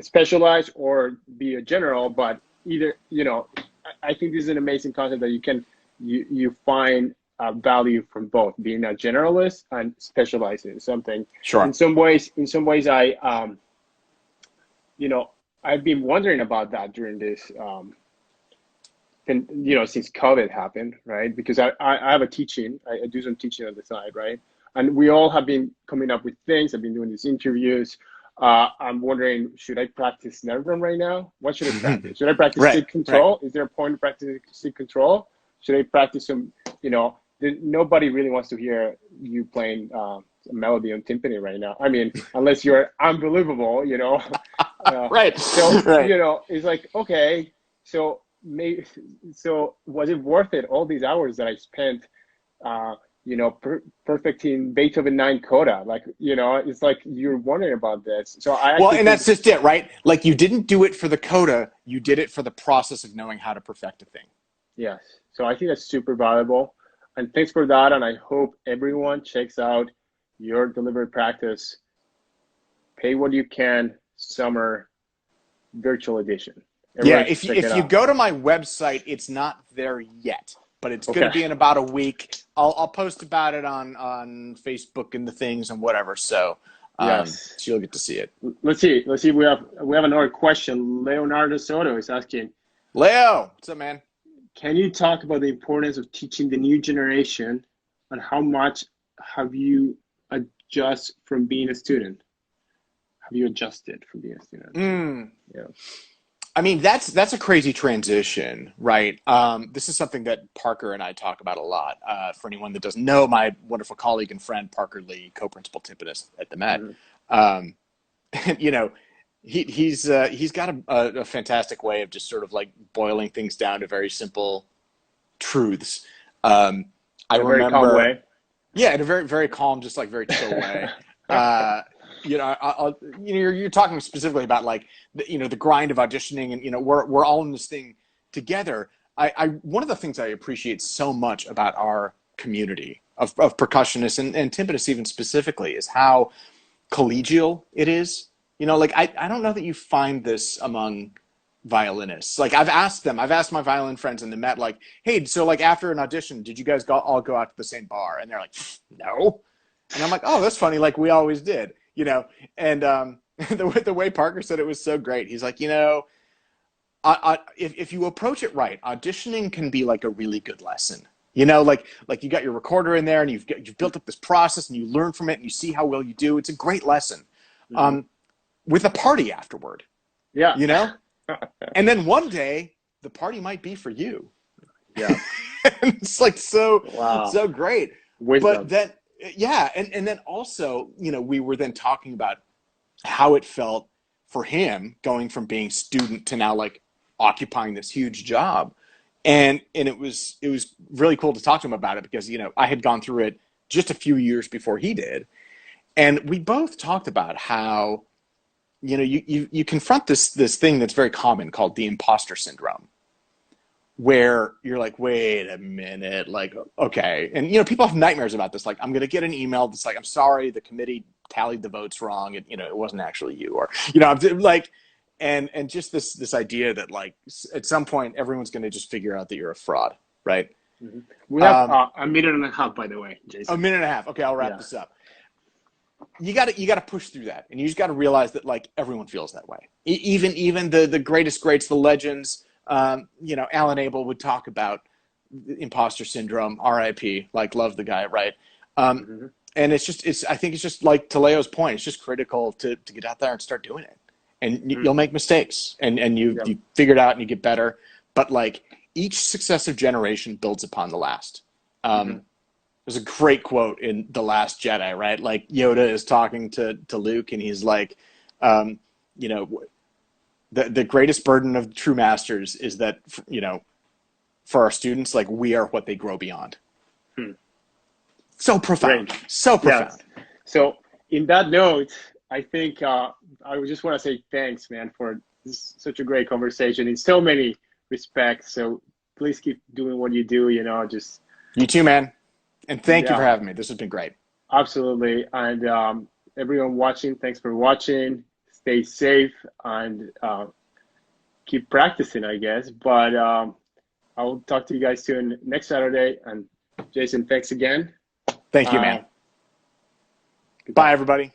Speaker 1: specialize or be a general, but either, I think this is an amazing concept that you find value from both being a generalist and specializing in something.
Speaker 2: Sure.
Speaker 1: In some ways, I've been wondering about that during this, since COVID happened, right? Because I have a teaching, I do some teaching on the side, right? And we all have been coming up with things. I've been doing these interviews. I'm wondering, should I practice Nervam right now? What should I practice? Should I practice seed control? Right. Is there a point of practicing seed control? Should I practice some, nobody really wants to hear you playing a melody on timpani right now. I mean, unless you're unbelievable,
Speaker 2: Right.
Speaker 1: So,
Speaker 2: right.
Speaker 1: It's like, okay, so was it worth it, all these hours that I spent, perfecting Beethoven 9 coda. Like, it's like you're wondering about this. So I
Speaker 2: Well,
Speaker 1: actually
Speaker 2: and
Speaker 1: think,
Speaker 2: that's just it, right? Like you didn't do it for the coda, you did it for the process of knowing how to perfect a thing.
Speaker 1: yes. So I think that's super valuable. And thanks for that. And I hope everyone checks out your delivery practice. Pay What You Can Summer Virtual Edition.
Speaker 2: Yeah,
Speaker 1: Everyone should check it
Speaker 2: if you
Speaker 1: out.
Speaker 2: go to my website, it's not there yet, but it's going
Speaker 1: Okay.
Speaker 2: to be in about a week. I'll post about it on Facebook and the things and whatever. So
Speaker 1: Yes.
Speaker 2: so you'll get to see it.
Speaker 1: Let's see. We have another question. Leonardo Soto is asking,
Speaker 2: Leo, what's up, man?
Speaker 1: can you talk about the importance of teaching the new generation, and how much have you adjusted from being a student? Have you adjusted from being a student? Yeah.
Speaker 2: I mean, that's a crazy transition, right? This is something that Parker and I talk about a lot. For anyone that doesn't know, my wonderful colleague and friend Parker Lee, co-principal timpanist at the Met, he's got a fantastic way of just sort of like boiling things down to very simple truths. I
Speaker 1: In a very
Speaker 2: remember,
Speaker 1: calm way.
Speaker 2: yeah, in a very very calm, just like very chill way. You're talking specifically about like the grind of auditioning, and we're all in this thing together. One of the things I appreciate so much about our community of percussionists and timpanists even specifically is how collegial it is. Like I don't know that you find this among violinists. Like I've asked my violin friends in the Met, like, hey, so like after an audition, did you guys all go out to the same bar? And they're like, no. And I'm like, oh, that's funny. Like we always did, and the way Parker said it was so great. He's like, if you approach it right, auditioning can be like a really good lesson. Like you got your recorder in there and you've built up this process and you learn from it and you see how well you do. It's a great lesson. With a party afterward.
Speaker 1: Yeah.
Speaker 2: And then one day the party might be for you.
Speaker 1: Yeah.
Speaker 2: It's like so great.
Speaker 1: Wisdom.
Speaker 2: But then and then also, we were then talking about how it felt for him going from being student to now like occupying this huge job. And it was really cool to talk to him about it because, I had gone through it just a few years before he did. And we both talked about how, you confront this thing that's very common called the imposter syndrome, where you're like, wait a minute, like, okay. And, people have nightmares about this. Like, I'm going to get an email that's like, I'm sorry, the committee tallied the votes wrong. It wasn't actually you, or, I'm like, and just this idea that like at some point everyone's going to just figure out that you're a fraud, right?
Speaker 1: We have a minute and a half, by the way, Jason.
Speaker 2: A minute and a half. Okay, I'll wrap this up. You got to push through that, and you just got to realize that like everyone feels that way. Even the greatest greats, the legends. Alan Abel would talk about imposter syndrome. R.I.P. Like, love the guy, right? And I think it's just like to Leo's point. It's just critical to get out there and start doing it. And you'll make mistakes, and you figure it out and you get better. But like each successive generation builds upon the last. There's a great quote in The Last Jedi, right? Like Yoda is talking to Luke, and he's like, the greatest burden of true masters is that, for our students, like we are what they grow beyond. So profound. Great. So profound.
Speaker 1: Yeah. So in that note, I think I just want to say thanks, man, for such a great conversation in so many respects. So please keep doing what you do, just.
Speaker 2: You too, man. And thank you for having me. This has been great.
Speaker 1: Absolutely. And everyone watching, thanks for watching. Stay safe and keep practicing, I guess. But I'll talk to you guys soon next Saturday. And Jason, thanks again.
Speaker 2: Thank you, man. Bye, everybody.